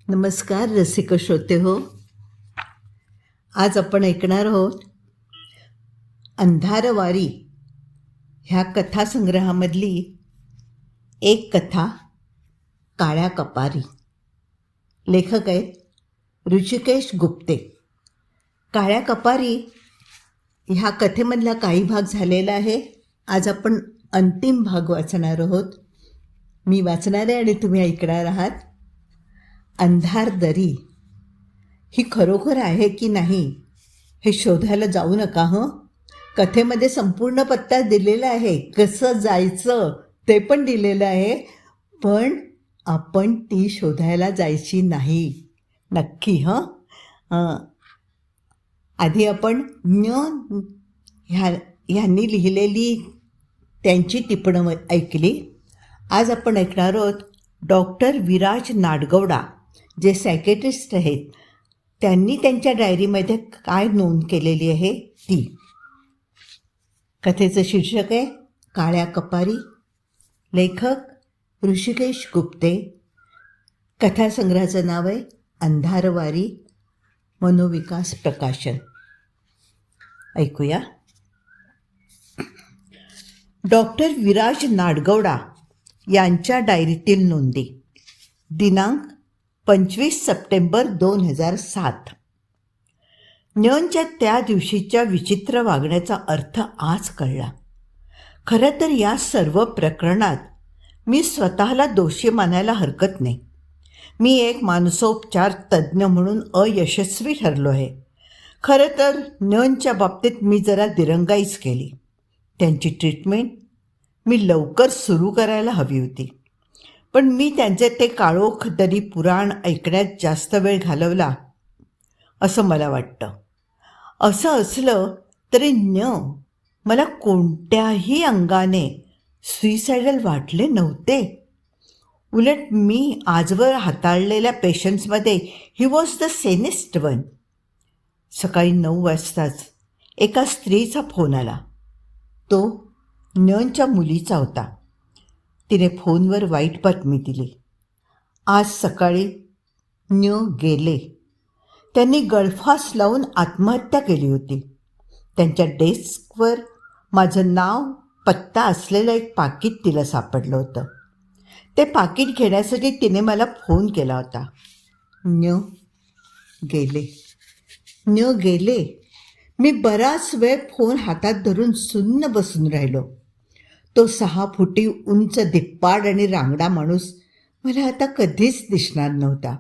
नमस्कार रसिक श्रोते हो. आज आपण ऐकणार आहोत अंधारवारी ह्या कथासंग्रहामधली एक कथा, काळ्या कपारी. लेखक आहेत ऋषिकेश गुप्ते. काळ्या कपारी ह्या कथेमधला काही भाग झालेला आहे. आज आपण अंतिम भाग वाचणार आहोत. मी वाचणार आहे आणि तुम्ही ऐकणार आहात. अंधार दरी ही खरोखर आहे की नाही हे शोधायला जाऊ नका हं. कथेमध्ये संपूर्ण पत्ता दिलेला आहे, कसं जायचं ते पण दिलेलं आहे, पण आपण ती शोधायला जायची नाही. नक्की हं. आधी आपण ह्यांनी लिहिलेली त्यांची टिपणं ऐकली. आज आपण ऐकणार आहोत डॉक्टर विराज नाडगौडा, जे सायकेट्रिस्ट आहेत, त्यांनी त्यांच्या डायरीमध्ये काय नोंद केलेली आहे ती. कथेचं शीर्षक आहे काळ्या कपारी. लेखक ऋषिकेश गुप्ते. कथासंग्रहाचं नाव आहे अंधारवारी, मनोविकास प्रकाशन. ऐकूया. डॉक्टर विराज नाडगौडा यांच्या डायरीतील नोंदी. दिनांक 25 सप्टेंबर 2007. न्योनच्या त्या दिवशीच्या विचित्र वागण्याचा अर्थ आज कळला. खरं तर या सर्व प्रकरणात मी स्वतःला दोषी मानायला हरकत नाही. मी एक मानसोपचार तज्ज्ञ म्हणून अयशस्वी ठरलो आहे. खरं तर न्योनच्या बाबतीत मी जरा दिरंगाईच केली. त्यांची ट्रीटमेंट मी लवकर सुरू करायला हवी होती, पण मी त्यांचे ते काळोख दरी पुराण ऐकण्यात जास्त वेळ घालवला असं मला वाटतं. असं असलं तरी मला कोणत्याही अंगाने सुइसायडल वाटले नव्हते. उलट मी आजवर हाताळलेल्या पेशंट्समध्ये ही वॉज द सेनेस्ट वन. सकाळी 9 वाजताच एका स्त्रीचा फोन आला. तो न्योनच्या मुलीचा होता. तिने फोनवर वाईट बातमी दिली. आज सकाळी न्यो गेले. त्यांनी गळफास लावून आत्महत्या केली होती. त्यांच्या डेस्कवर माझं नाव, पत्ता असलेलं एक पाकीट तिला सापडलं होतं. ते पाकीट घेण्यासाठी तिने मला फोन केला होता. न्यो गेले. मी बराच वेळ फोन हातात धरून सुन्न बसून राहिलो. तो 6 फुटी उंच, धिप्पाड आणि रांगडा माणूस मला आता कधीच दिसणार नव्हता.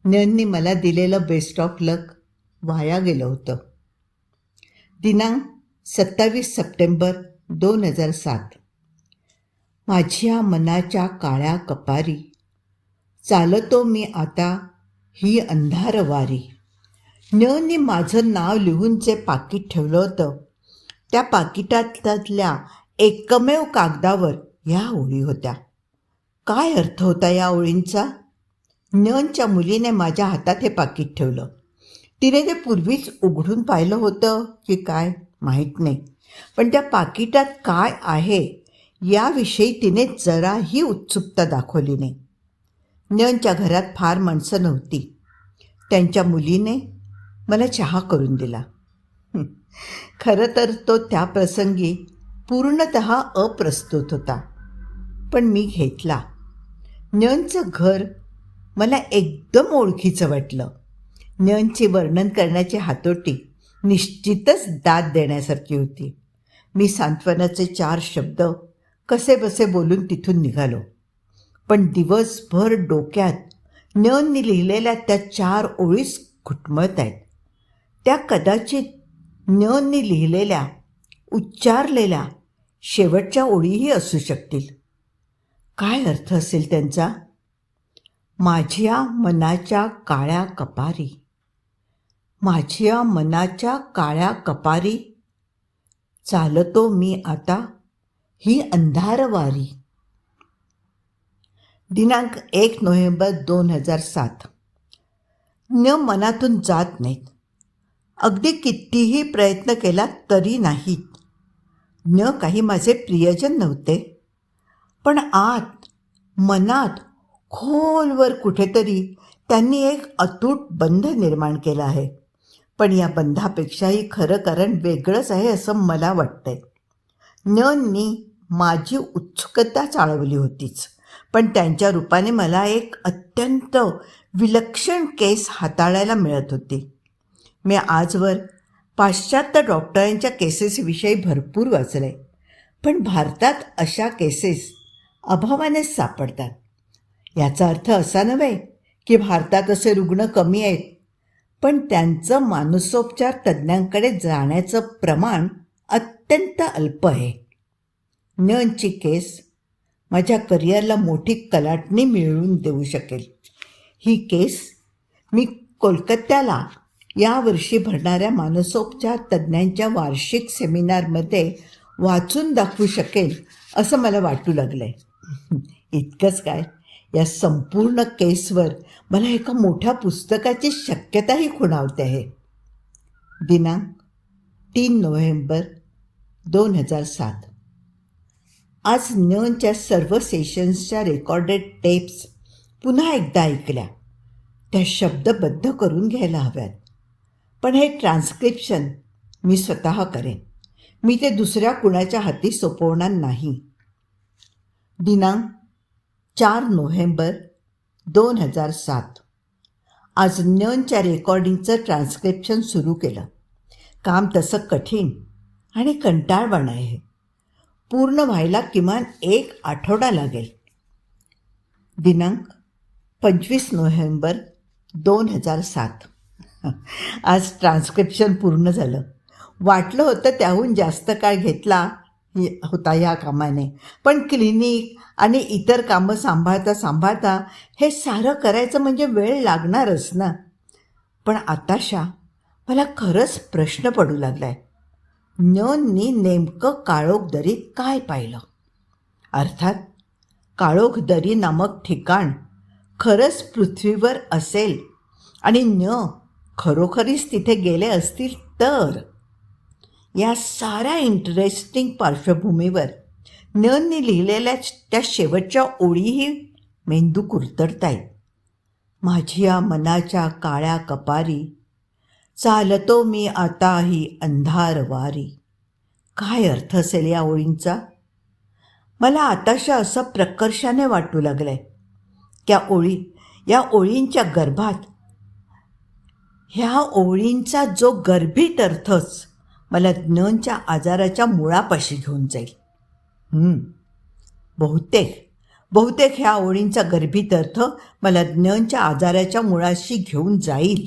न्योननी मला दिलेलं बेस्ट ऑफ लक वाया गेलं होतं. दिनांक 27 सप्टेंबर 2007. माझ्या मनाच्या काळ्या कपारी, चालतो मी आता ही अंधारवारी. न्योननी माझं नाव लिहून जे पाकीट ठेवलं होतं, त्या पाकिटातल्या एकमेव कागदावर ह्या ओळी होत्या. काय अर्थ होता या ओळींचा? न्योनच्या मुलीने माझ्या हातात हे पाकीट ठेवलं. तिने ते पूर्वीच उघडून पाहिलं होतं की काय माहीत नाही, पण त्या पाकिटात काय आहे याविषयी तिने जराही उत्सुकता दाखवली नाही. न्योनच्या घरात फार माणसं नव्हती. त्यांच्या मुलीने मला चहा करून दिला. खरं तर तो त्या प्रसंगी पूर्णतः अप्रस्तुत होता, पण मी घेतला. न्योनचं घर मला एकदम ओळखीचं वाटलं. न्योनची वर्णन करण्याची हातोटी निश्चितच दाद देण्यासारखी होती. मी सांत्वनाचे 4 शब्द कसेबसे बोलून तिथून निघालो, पण दिवसभर डोक्यात न्योननी लिहिलेल्या त्या 4 ओळीच घुटमळत आहेत. त्या कदाचित न्योननी लिहिलेल्या, उच्चारलेल्या शेवटच्या ओळीही असू शकतील. काय अर्थ असेल त्यांचा? माझ्या मनाच्या काळ्या कपारी, माझ्या मनाच्या काळ्या कपारी, चालतो मी आता ही अंधारवारी. दिनांक 1 नोव्हेंबर 2007. मनातून जात नाहीत. अगदी कितीही प्रयत्न केला तरी नाहीत. काही माझे प्रियजन नव्हते, पण मनात खोलवर कुठेतरी त्यांनी एक अतूट बंध निर्माण केला आहे. पण या बंधापेक्षाही खरं कारण वेगळंच आहे असं मला वाटतंय. नी माझी उत्सुकता चाळवली होतीच, पण त्यांच्या रूपाने मला एक अत्यंत विलक्षण केस हाताळायला मिळत होती. मी आजवर पाश्चात्य डॉक्टरांच्या केसेसविषयी भरपूर वाचले, पण भारतात अशा केसेस अभावानेच सापडतात. याचा अर्थ असा नव्हे की भारतात असे रुग्ण कमी आहेत, पण त्यांचं मानसोपचार तज्ज्ञांकडे जाण्याचं प्रमाण अत्यंत अल्प आहे. ची केस माझ्या करिअरला मोठी कलाटणी मिळवून देऊ शकेल. ही केस मी कोलकात्याला यावर्षी भरणाऱ्या मानसोपचार तज्ज्ञांच्या वार्षिक सेमिनारमध्ये वाचून दाखवू शकेल असं मला वाटू लागलं आहे. इतकंच काय, या संपूर्ण केसवर मला एका मोठ्या पुस्तकाची शक्यताही खुणावते आहे. दिनांक 3 नोव्हेंबर 2007. आज च्या सर्व सेशन्सच्या रेकॉर्डेड टेप्स पुन्हा एकदा ऐकल्या. त्या शब्दबद्ध करून घ्यायला हव्यात. पण हे ट्रान्स्क्रिप्शन मी स्वतः करेन. मी ते दुसऱ्या कुणाच्या हाती सोपवणार नाही. दिनांक 4 नोव्हेंबर 2007. आज च्या रेकॉर्डिंगचं ट्रान्स्क्रिप्शन सुरू केलं. काम तसं कठीण आणि कंटाळवाणं आहे. पूर्ण व्हायला किमान 1 आठवडा लागेल. दिनांक 25 नोव्हेंबर 2007. आज ट्रान्स्क्रिप्शन पूर्ण झालं. वाटलं होतं त्याहून जास्त काळ घेतला होता या कामाने, पण क्लिनिक आणि इतर कामं सांभाळता हे सारं करायचं म्हणजे वेळ लागणारच ना. पण आताशा मला खरंच प्रश्न पडू लागला आहे. नी नेमकं काळोखदरीत काय पाहिलं? अर्थात काळोखदरी नामक ठिकाण खरंच पृथ्वीवर असेल आणि खरोखरीच तिथे गेले असतील तर. या साऱ्या इंटरेस्टिंग पार्श्वभूमीवर नी लिहिलेल्या त्या शेवटच्या ओळीही मेंदू कुरतडतायत. माझ्या मनाच्या काळ्या कपारी, चालतो मी आताही अंधारवारी. काय अर्थ असेल या ओळींचा? मला आताशा असं प्रकर्षाने वाटू लागलंय. या ओळींच्या गर्भात, ह्या ओळींचा जो गर्भित अर्थच मला च्या आजाराच्या मुळापाशी घेऊन जाईल. बहुतेक ह्या ओळींचा गर्भित अर्थ मला च्या आजाराच्या मुळाशी घेऊन जाईल.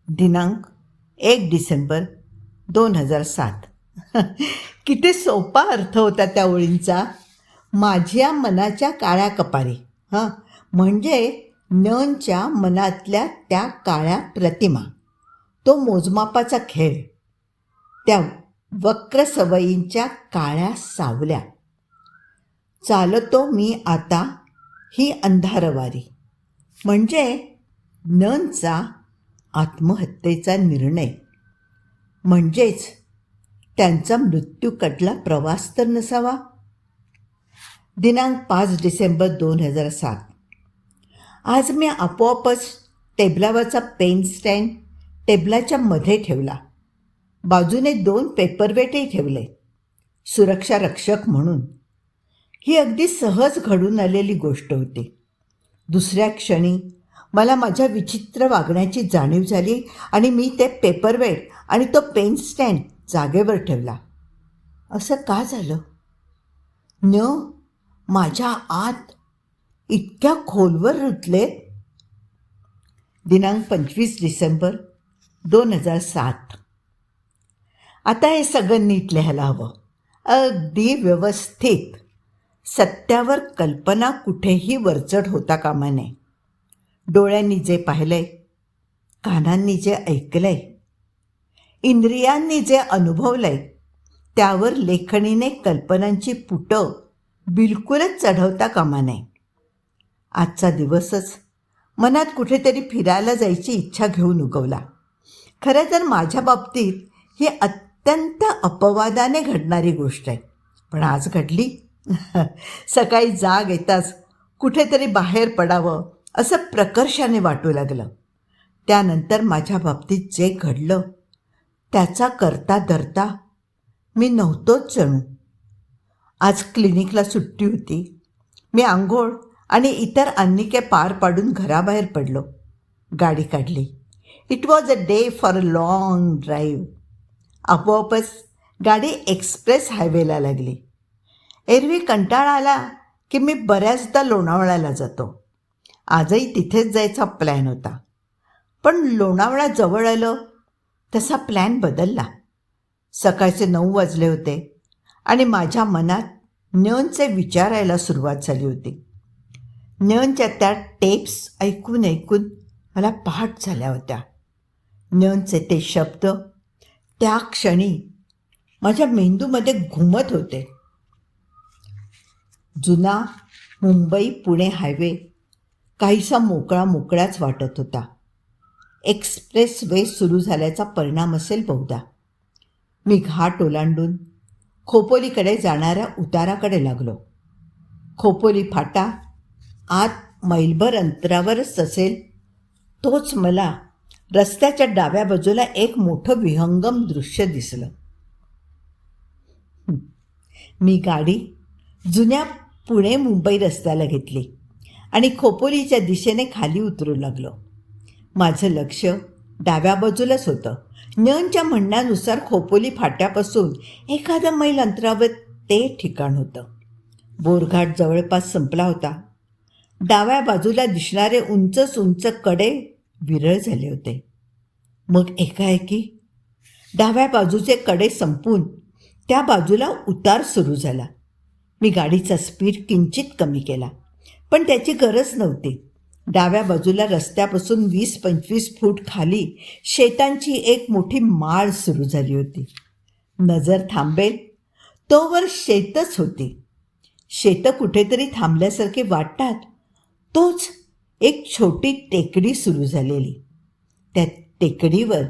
दिनांक 1 डिसेंबर 2007. किती सोपा अर्थ होता त्या ओळींचा. माझ्या मनाच्या काळ्या कपारी. म्हणजे च्या मनातल्या त्या काळ्या प्रतिमा, तो मोजमापाचा खेळ, त्या वक्र सवयींच्या काळ्या सावल्या. चालतो मी आता ही अंधारवारी म्हणजे चा आत्महत्येचा निर्णय, म्हणजेच त्यांचा मृत्यूकडला प्रवास तर नसावा. दिनांक 5 डिसेंबर 2007. आज मी आपोआपच टेबलावरचा पेन स्टँड टेबलाच्या मध्ये ठेवला. बाजूने 2 पेपरवेटही ठेवले, सुरक्षा रक्षक म्हणून. ही अगदी सहज घडून आलेली गोष्ट होती. दुसऱ्या क्षणी मला माझ्या विचित्र वागण्याची जाणीव झाली आणि मी ते पेपरवेट आणि तो पेन स्टँड जागेवर ठेवला. असं का झालं? माझ्या आत इतक्या खोलवर रुतले. दिनांक 25 डिसेंबर 2007. आता हे सगळं नीट लिहायला हवं, अगदी व्यवस्थित. सत्यावर कल्पना कुठेही वरचढ होता कामा नये. डोळ्यांनी जे पाहिलंय, कानांनी जे ऐकलंय, इंद्रियांनी जे अनुभवलंय, त्यावर लेखणीने कल्पनांची पुटं बिलकुलच चढवता कामा नये. आजचा दिवसच मनात कुठेतरी फिरायला जायची इच्छा घेऊन उगवला. खरं तर माझ्या बाबतीत ही अत्यंत अपवादाने घडणारी गोष्ट आहे, पण आज घडली. सकाळी जाग येताच कुठेतरी बाहेर पडावं असं प्रकर्षाने वाटू लागलं. त्यानंतर माझ्या बाबतीत जे घडलं त्याचा करता धरता मी नव्हतोच जणू. आज क्लिनिकला सुट्टी होती. मी आंघोळ आणि इतर अन्निके पार पाडून घराबाहेर पडलो. गाडी काढली. It was a day for a long drive. आपोआपच गाडी एक्सप्रेस हायवेला लागली. एरवी कंटाळा आला की मी बऱ्याचदा लोणावळ्याला जातो. आजही तिथेच जायचा प्लॅन होता. पण लोणावळा जवळ आलं तसा प्लॅन बदलला. सकाळचे 9 वाजले होते आणि माझ्या मनात न्यनचे विचार यायला सुरुवात झाली होती. न्यनच्या त्या टेप्स ऐकून ऐकून मला पहाट झाल्या होत्या. न्यनचे ते शब्द त्या क्षणी माझ्या मेंदूमध्ये घुमत होते. जुना मुंबई पुणे हायवे काहीसा मोकळा मोकळाच वाटत होता. एक्सप्रेस वे सुरू झाल्याचा परिणाम असेल बहुधा. मी घाट ओलांडून खोपोलीकडे जाणाऱ्या उताराकडे लागलो. खोपोली फाटा आत मैलभर अंतरावरच असेल तोच मला रस्त्याच्या डाव्या बाजूला एक मोठं विहंगम दृश्य दिसलं. मी गाडी जुन्या पुणे मुंबई रस्त्याला घेतली आणि खोपोलीच्या दिशेने खाली उतरू लागलो. माझं लक्ष डाव्या बाजूलाच होतं. न्यनच्या म्हणण्यानुसार खोपोली फाट्यापासून एखाद्या मैल अंतरावर ते ठिकाण होतं. बोरघाट जवळपास संपला होता. डाव्या बाजूला दिसणारे उंच उंच कडे विरळ झाले होते. मग एकाएकी डाव्या बाजूचे कडे संपून त्या बाजूला उतार सुरू झाला. मी गाडीचा स्पीड किंचित कमी केला, पण त्याची गरज नव्हती. डाव्या बाजूला रस्त्यापासून 20-25 फूट खाली शेतांची एक मोठी माळ सुरू झाली होती. नजर थांबेल तोवर शेतच होती. शेतं कुठेतरी थांबल्यासारखे वाटतात तोच एक छोटी टेकडी सुरू झालेली. त्या टेकडीवर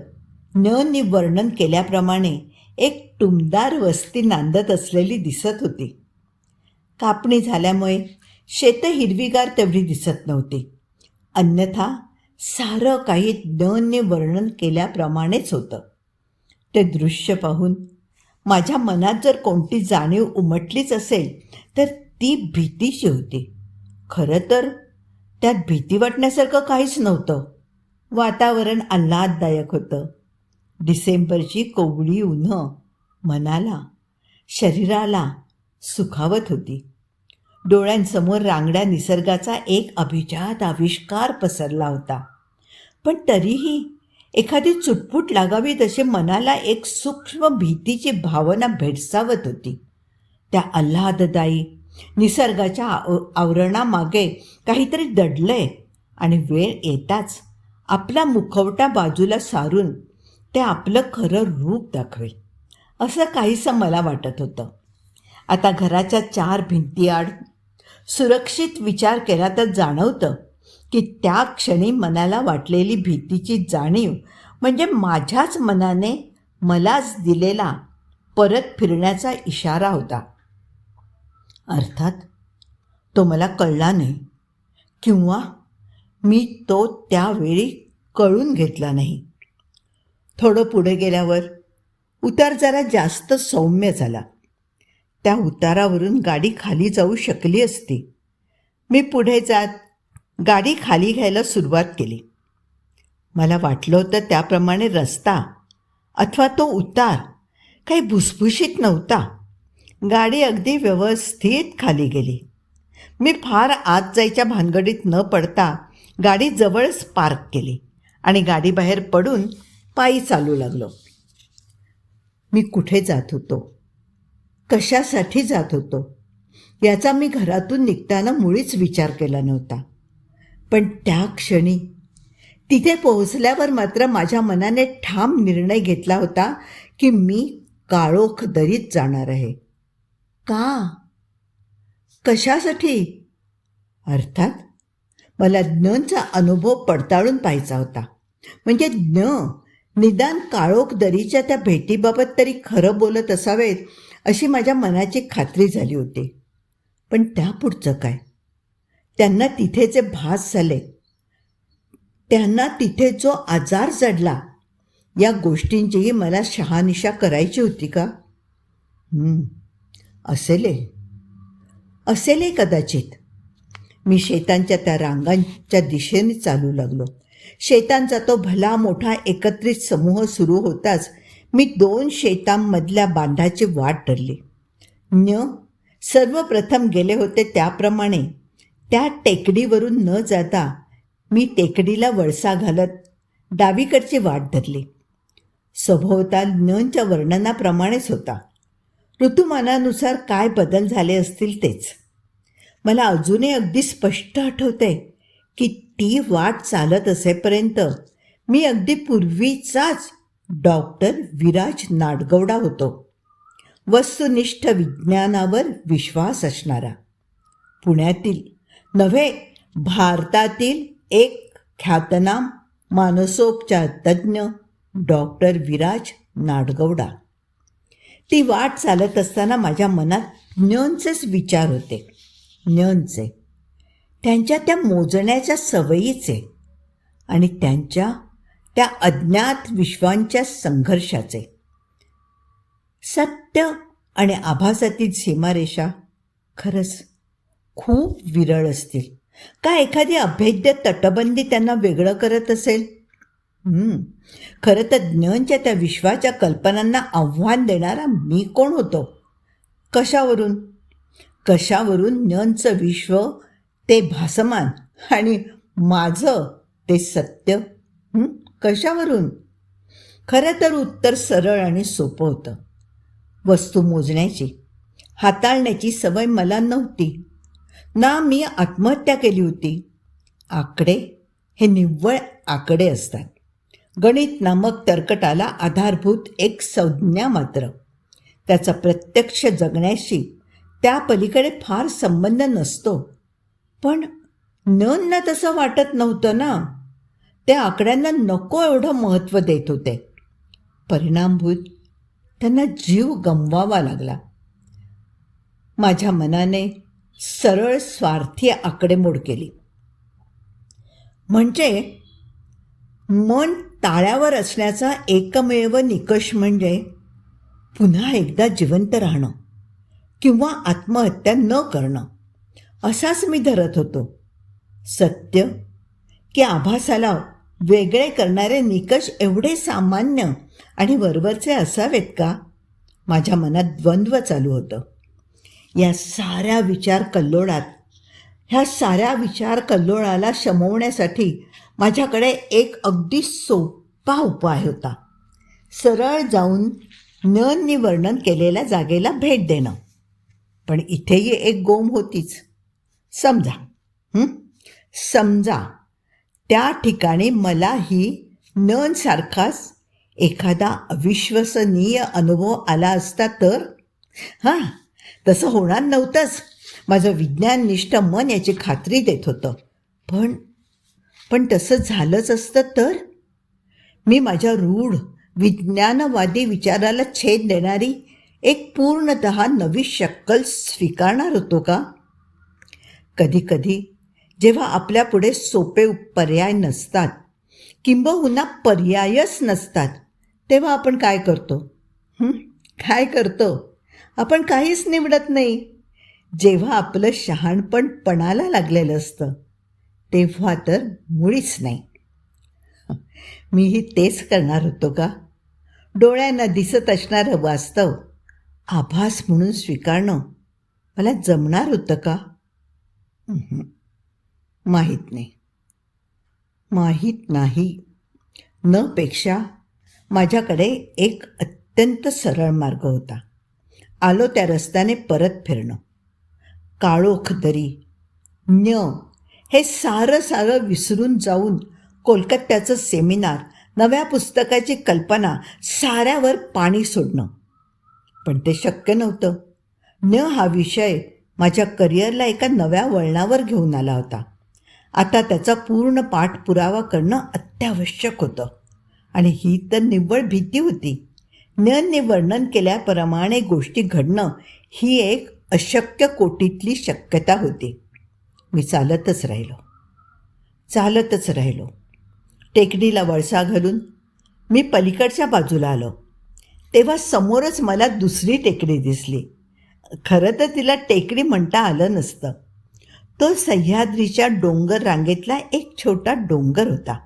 न्यननी वर्णन केल्याप्रमाणे एक टुमदार वस्ती नांदत असलेली दिसत होती. कापणी झाल्यामुळे शेतं हिरवीगार तेवढी दिसत नव्हती. अन्यथा सारं काही न्यनने वर्णन केल्याप्रमाणेच होतं. ते दृश्य पाहून माझ्या मनात जर कोणती जाणीव उमटलीच असेल तर ती भीतीची होती. खरं तर त्यात भीती वाटण्यासारखं काहीच नव्हतं. वातावरण आल्हाददायक होतं. डिसेंबरची कोवळी उन्हं मनाला शरीराला सुखावत होती. डोळ्यांसमोर रांगड्या निसर्गाचा एक अभिजात आविष्कार पसरला होता. पण तरीही एखादी चुटपुट लागावी तशी मनाला एक सूक्ष्म भीतीची भावना भेडसावत होती. त्या आल्हाददायी निसर्गाच्या आवरणामागे काहीतरी दडलंय आणि वेळ येताच आपला मुखवटा बाजूला सारून ते आपलं खरं रूप दाखवेल असं काहीसं मला वाटत होतं. आता घराच्या 4 भिंतीआड सुरक्षित विचार केला तर जाणवतं की त्या क्षणी मनाला वाटलेली भीतीची जाणीव म्हणजे माझ्याच मनाने मलाच दिलेला परत फिरण्याचा इशारा होता. अर्थात तो मला कळला नाही किंवा मी तो त्यावेळी कळून घेतला नाही. थोडं पुढे गेल्यावर उतार जरा जास्त सौम्य झाला. त्या उतारावरून गाडी खाली जाऊ शकली असती. मी पुढे जात गाडी खाली घ्यायला सुरुवात केली. मला वाटलं होतं त्याप्रमाणे रस्ता अथवा तो उतार काही भुसभुशीत नव्हता. गाडी अगदी व्यवस्थित खाली गेली. मी फार आत जायच्या भानगडीत न पडता गाडी जवळच पार्क केली आणि गाडी बाहेर पडून पायी चालू लागलो. मी कुठे जात होतो, कशासाठी जात होतो याचा मी घरातून निघताना मुळीच विचार केला नव्हता. पण त्या क्षणी तिथे पोहोचल्यावर मात्र माझ्या मनाने ठाम निर्णय घेतला होता की मी काळोख दरीत जाणार आहे. का? कशासाठी? अर्थात मला ज्ञचा अनुभव पडताळून पाहायचा होता. म्हणजे ज्ञ निदान काळोख दरीच्या त्या भेटीबाबत तरी खरं बोलत असावेत अशी माझ्या मनाची खात्री झाली होती. पण त्यापुढचं काय? त्यांना तिथेचे भास झाले त्यांना तिथे जो आजार जडला या गोष्टींचीही मला शहानिशा करायची होती का? असेलही असेलही कदाचित. मी शेतांच्या त्या रांगांच्या दिशेने चालू लागलो. शेतांचा तो भला मोठा एकत्रित समूह सुरू होताच मी 2 शेतांमधल्या बांधाची वाट धरली. सर्वप्रथम गेले होते त्याप्रमाणे त्या टेकडीवरून न जाता मी टेकडीला वळसा घालत डावीकडची वाट धरली. सभोवताल न्यांच्या वर्णनाप्रमाणेच होता. ऋतुमानानुसार काय बदल झाले असतील तेच. मला अजूनही अगदी स्पष्ट आठवते की ती वाट चालत असेपर्यंत मी अगदी पूर्वीचाच डॉक्टर विराज नाडगौडा होतो. वस्तुनिष्ठ विज्ञानावर विश्वास असणारा, पुण्यातील नव्हे भारतातील एक ख्यातनाम मानसोपचार तज्ज्ञ डॉक्टर विराज नाडगौडा. ती वाट चालत असताना माझ्या मनात न्यांचेच विचार होते. न्यांचे, त्यांच्या त्या मोजण्याच्या सवयीचे आणि त्यांच्या त्या अज्ञात विश्वांच्या संघर्षाचे. सत्य आणि आभासातील सीमारेषा खरंच खूप विरळ असतील का? एखादी अभेद्य तटबंदी त्यांना वेगळं करत असेल? खरं तर ज्ञानच्या त्या विश्वाच्या कल्पनांना आव्हान देणारा मी कोण होतो? कशावरून ज्ञानचं विश्व ते भासमान आणि माझं ते सत्य? कशावरून? खरं तर उत्तर सरळ आणि सोपं होतं. वस्तू मोजण्याची, हाताळण्याची सवय मला नव्हती ना मी आत्महत्या केली होती. आकडे हे निव्वळ आकडे असतात. गणित नामक तर्कटाला आधारभूत एक संज्ञा मात्र. त्याचा प्रत्यक्ष जगण्याशी त्या पलीकडे फार संबंध नसतो. पण न्यांना तसं वाटत नव्हतं ना. त्या आकड्यांना नको एवढं महत्त्व देत होते. परिणामभूत त्यांना जीव गमवावा लागला. माझ्या मनाने सरळ स्वार्थी आकडेमोड केली. म्हणजे मन ताळ्यावर असण्याचा एकमेव निकष म्हणजे पुन्हा एकदा जिवंत राहणं किंवा आत्महत्या न करणं असाच मी धरत होतो. सत्य की आभासाला वेगळे करणारे निकष एवढे सामान्य आणि वरवरचे असावेत का? माझ्या मनात द्वंद्व चालू होतं. ह्या साऱ्या विचार कल्लोळाला शमवण्यासाठी माझ्याकडे एक अगदी सोपा उपाय होता. सरळ जाऊन न्यांनी वर्णन केलेल्या जागेला भेट देणं. पण इथेही एक गोम होतीच. समजा त्या ठिकाणी मलाही न्यांसारखाच एखादा अविश्वसनीय अनुभव आला असता तर? तसं होणार नव्हतंच. माझं विज्ञाननिष्ठ मन याची खात्री देत होतं. पण तसं झालंच असतं तर? मी माझ्या रूढ विज्ञानवादी विचाराला छेद देणारी एक पूर्णतः नवी शक्कल स्वीकारणार होतो का? कधीकधी जेव्हा आपल्यापुढे सोपे पर्याय नसतात किंबहुना पर्यायच नसतात तेव्हा आपण काय करतो? आपण काहीच निवडत नाही. जेव्हा आपलं शहाणपण पणाला लागलेलं असतं तेव्हा तर मुळीच नाही. मीही तेच करणार होतो का? डोळ्यांना दिसत असणारं वास्तव आभास म्हणून स्वीकारणं मला जमणार होतं का? माहीत नाही. न पेक्षा माझ्याकडे एक अत्यंत सरळ मार्ग होता. आलो त्या रस्त्याने परत फिरणं. काळोख दरी, हे सारं विसरून जाऊन कोलकात्याचं सेमिनार, नव्या पुस्तकाची कल्पना, साऱ्यावर पाणी सोडणं. पण ते शक्य नव्हतं. हा विषय माझ्या करिअरला एका नव्या वळणावर घेऊन आला होता. आता त्याचा पूर्ण पाठपुरावा करणं अत्यावश्यक होतं. आणि ही तर निव्वळ भीती होती. न्यांनी वर्णन केल्याप्रमाणे गोष्टी घडणं ही एक अशक्य कोटीतली शक्यता होती. मी चालतच राहिलो. टेकडीला वळसा घालून मी पलीकडच्या बाजूला आलो तेव्हा समोरच मला दुसरी टेकडी दिसली. खरं तर तिला टेकडी म्हणता आलं नसतं. तो सह्याद्रीच्या डोंगर रांगेतला एक छोटा डोंगर होता,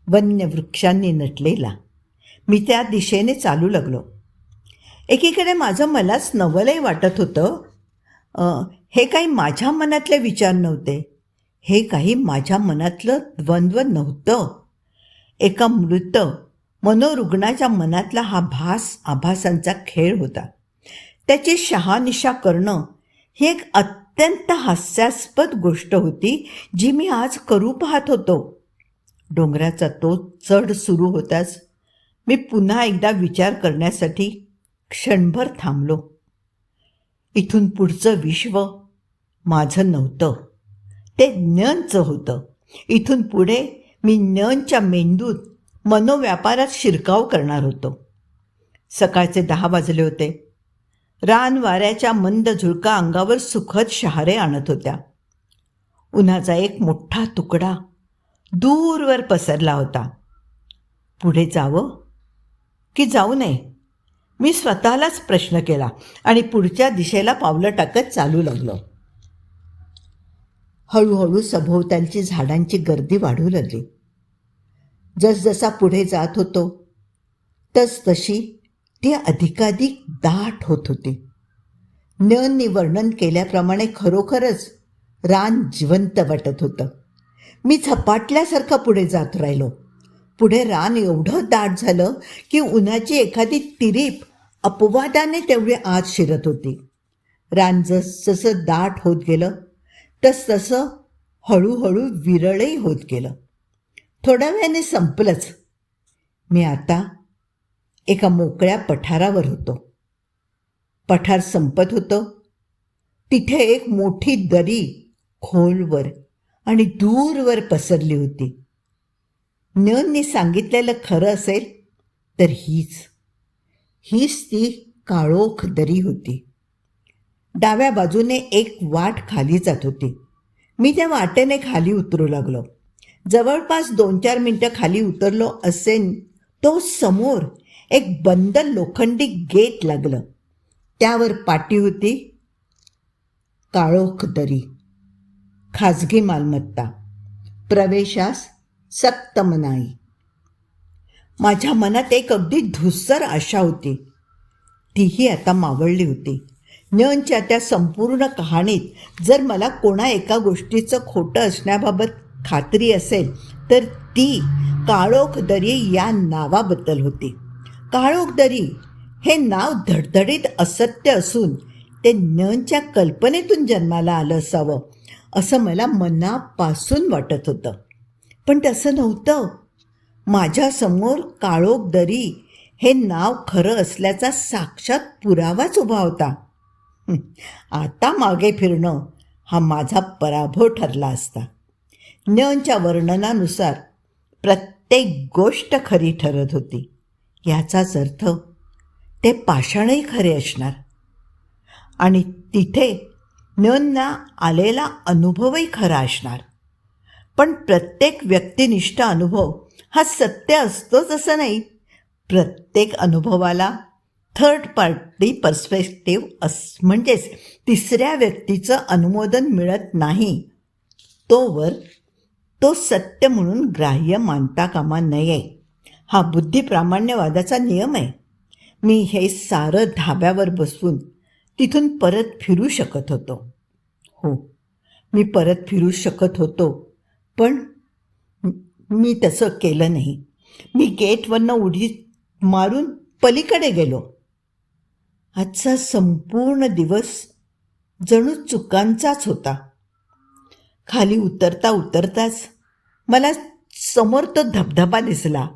वन्य वृक्षांनी नटलेला. मी त्या दिशेने चालू लागलो. एकीकडे माझं मलाच नवलही वाटत होतं. हे काही माझ्या मनातले विचार नव्हते, हे काही माझ्या मनातलं द्वंद्व नव्हतं. एका मृत मनोरुग्णाच्या मनातला हा आभासांचा खेळ होता. त्याची शहानिशा करणं ही एक अत्यंत हास्यास्पद गोष्ट होती जी मी आज करू पाहत होतो. डोंगराचा तो चढ सुरू होताच मी पुन्हा एकदा विचार करण्यासाठी क्षणभर थांबलो. इथून पुढचं विश्व माझं नव्हतं, ते ज्ञानचं होतं. इथून पुढे मी ज्ञानच्या मेंदूत मनोव्यापारात शिरकाव करणार होतो. सकाळचे 10 वाजले होते. रान वाऱ्याच्या मंद झुळका अंगावर सुखद शहारे आणत होत्या. उन्हाचा एक मोठा तुकडा दूरवर पसरला होता. पुढे जावं की जाऊ नये, मी स्वतःलाच प्रश्न केला आणि पुढच्या दिशेला पावलं टाकत चालू लागलो. हळूहळू सभोवतालची झाडांची गर्दी वाढू लागली. जसजसा पुढे जात होतो तसतशी ती अधिकाधिक दाट होत होती. ज्ञाननी वर्णन केल्याप्रमाणे खरोखरच रान जिवंत वाटत होतं. मी झपाटल्यासारखं पुढे जात राहिलो. पुढे रान एवढं दाट झालं की उन्हाची एखादी तिरीप अपवादाने तेवढी आत शिरत होती. रान जसजसं दाट होत गेलं तसतसं हळूहळू विरळही होत गेलं. थोड्या वेळाने संपलंच. मी आता एका मोकळ्या पठारावर होतो. पठार संपत होतं. तिथे एक मोठी दरी खोलवर आणि दूरवर पसरली होती. ज्ञाननी सांगितलेलं खरं असेल तर हीच ती काळोख दरी होती. डाव्या बाजूने एक वाट खाली जात होती. मी त्या वाटेने खाली उतरू लागलो. जवळपास 2-4 मिनटं खाली उतरलो असेन तो समोर एक बंद लोखंडी गेट लागलं. त्यावर पाटी होती, काळोख दरी, खाजगी मालमत्ता, प्रवेशास सक्त मनाई. माझ्या मनात एक अगदी धुस्सर आशा होती. तीही आता मावळली होती. ज्ञानच्या त्या संपूर्ण कहाणीत जर मला कोणा एका गोष्टीचं खोटं असण्याबाबत खात्री असेल तर ती काळोख दरी या नावाबद्दल होती. काळोख दरी हे नाव धडधडीत असत्य असून ते ज्ञानच्या कल्पनेतून जन्माला आलं असावं असं मला मनापासून वाटत होतं. पण तसं नव्हतं. माझ्यासमोर काळोख दरी हे नाव खरं असल्याचा साक्षात पुरावाच उभा होता. आता मागे फिरणं हा माझा पराभव ठरला असता. ज्ञानच्या वर्णनानुसार प्रत्येक गोष्ट खरी ठरत होती. याचाच अर्थ ते पाषाणही खरे असणार आणि तिथे ज्ञानना आलेला अनुभवही खरा असणार. पण प्रत्येक व्यक्तिनिष्ठ अनुभव हा सत्य असतोच असं नाही. प्रत्येक अनुभवाला थर्ड पार्टी पर्स्पेक्टिव्ह म्हणजेच तिसऱ्या व्यक्तीचं अनुमोदन मिळत नाही तोवर तो सत्य म्हणून ग्राह्य मानता कामा नये. हा बुद्धिप्रामाण्यवादाचा नियम आहे. मी हे सारं धाब्यावर बसवून तिथून परत फिरू शकत होतो. हो, मी परत फिरू शकत होतो, पण मी तसं केलं नाही. मी गेटवरनं उडी मारून पलीकडे गेलो. आजचा संपूर्ण दिवस जणू चुकांचाच होता. खाली उतरताच मला समोर तो धबधबा दिसला.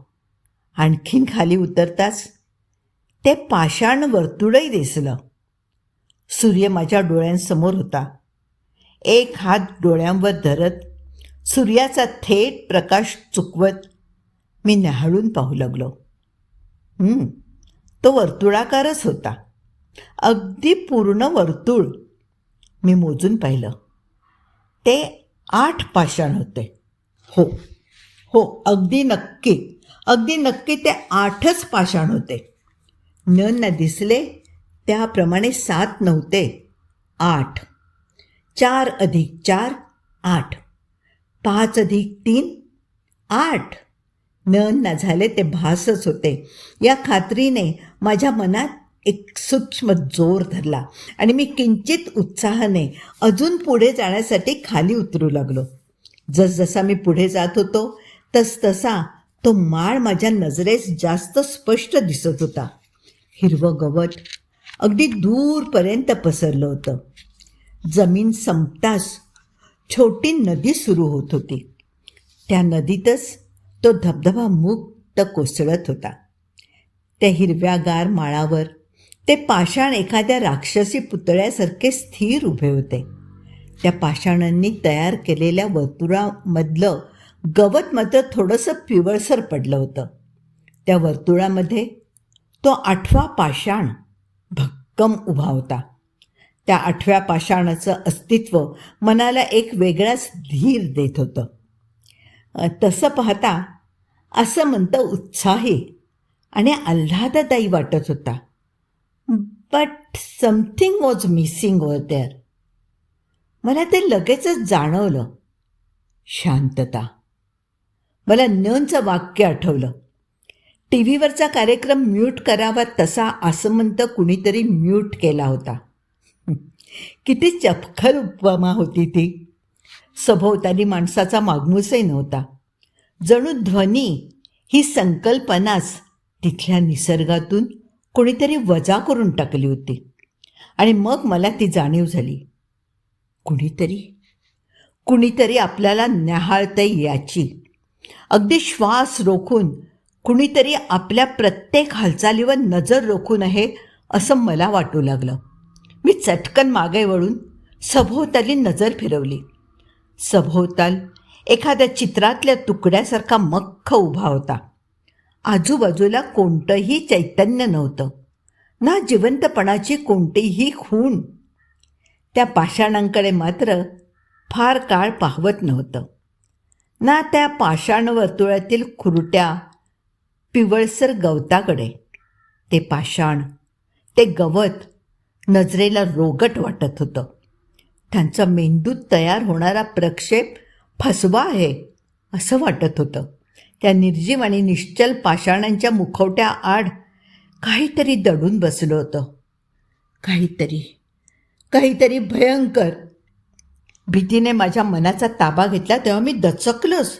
आणखीन खाली उतरताच ते पाषाण वर्तुळही दिसलं. सूर्य माझ्या डोळ्यांसमोर होता. एक हात डोळ्यांवर धरत सूर्याचा थेट प्रकाश चुकवत मी न्याहाळून पाहू लागलो. तो वर्तुळाकारच होता. अगदी पूर्ण वर्तुळ. मी मोजून पाहिलं. ते 8 पाषाण होते. हो, अगदी नक्की. अगदी नक्की ते 8च पाषाण होते. नंना दिसले त्याप्रमाणे 7 नव्हते, 8. 4 अधिक 4 8. 5 अधिक 3 8. नंना झाले ते भासच होते. या खात्रीने माझ्या मनात एक सूक्ष्म जोर धरला आणि मी किंचित उत्साहाने अजून पुढे जाण्यासाठी खाली उतरू लागलो. जसजसा मी पुढे जात होतो तसतसा तो माळ माझ्या नजरेस जास्त स्पष्ट दिसत होता. हिरवं गवत अगदी दूरपर्यंत पसरलं होतं. जमीन संपताच छोटी नदी सुरू होत होती. त्या नदीतच तो धबधबा मुक्त कोसळत होता. त्या हिरव्यागार माळावर ते पाषाण एखाद्या राक्षसी पुतळ्यासारखे स्थिर उभे होते. त्या पाषाणांनी तयार केलेल्या वर्तुळामधलं गवत मात्र थोडंसं पिवळसर पडलं होतं. त्या वर्तुळामध्ये तो 8वा पाषाण भक्कम उभा होता. त्या 8व्या पाषाणाचं अस्तित्व मनाला एक वेगळाच धीर देत होतं. तसं पाहता असं म्हणतं उत्साही आणि आल्हाददायी वाटत होता. But something was missing over there. मला ते लगेचच जाणवलं. शांतता. मला नंचं वाक्य आठवलं. टी व्हीवरचा कार्यक्रम म्यूट करावा तसा असं म्हणतं कुणीतरी म्यूट केला होता. किती चपखल उपमा होती ती. सभोवताली माणसाचा मागमूसही नव्हता. जणू ध्वनी ही संकल्पनाच तिथल्या निसर्गातून कोणीतरी वजा करून टाकली होती. आणि मग मला ती जाणीव झाली. कुणीतरी आपल्याला न्याहाळते याची. अगदी श्वास रोखून कुणीतरी आपल्या प्रत्येक हालचालीवर नजर रोखून आहे असं मला वाटू लागलं. मी चटकन मागे वळून सभोवताली नजर फिरवली. सभोवताल एखाद्या चित्रातल्या तुकड्यासारखा मख्ख उभा होता. आजूबाजूला कोणतंही चैतन्य नव्हतं, ना जिवंतपणाची कोणतीही खूण. त्या पाषाणांकडे मात्र फार काळ पाहवत नव्हतं, ना त्या पाषाण वर्तुळातील खुरट्या पिवळसर गवताकडे. ते पाषाण, ते गवत नजरेला रोगट वाटत होतं. त्यांचा मेंदूत तयार होणारा प्रक्षेप फसवा आहे असं वाटत होतं. त्या निर्जीव आणि निश्चल पाषाणांच्या मुखवट्या आड काहीतरी दडून बसलं होतं. काहीतरी भयंकर. भीतीने माझ्या मनाचा ताबा घेतला तेव्हा मी दचकलोच.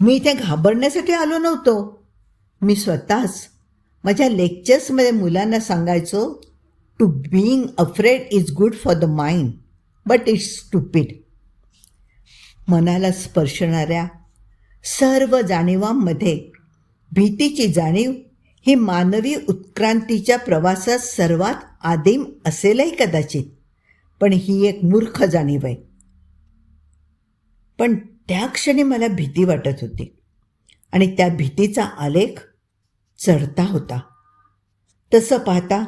मी इथे घाबरण्यासाठी आलो नव्हतो. मी स्वतःच माझ्या लेक्चर्समध्ये मुलांना सांगायचो, to being afraid is good for the mind but it's stupid. मनाला स्पर्शणाऱ्या सर्व जाणीवांमध्ये भीतीची जाणीव ही मानवी उत्क्रांतीच्या प्रवासात सर्वात आदिम असेलही कदाचित, पण ही एक मूर्ख जाणीव आहे. पण त्या क्षणी मला भीती वाटत होती आणि त्या भीतीचा आलेख चढता होता. तसं पाहता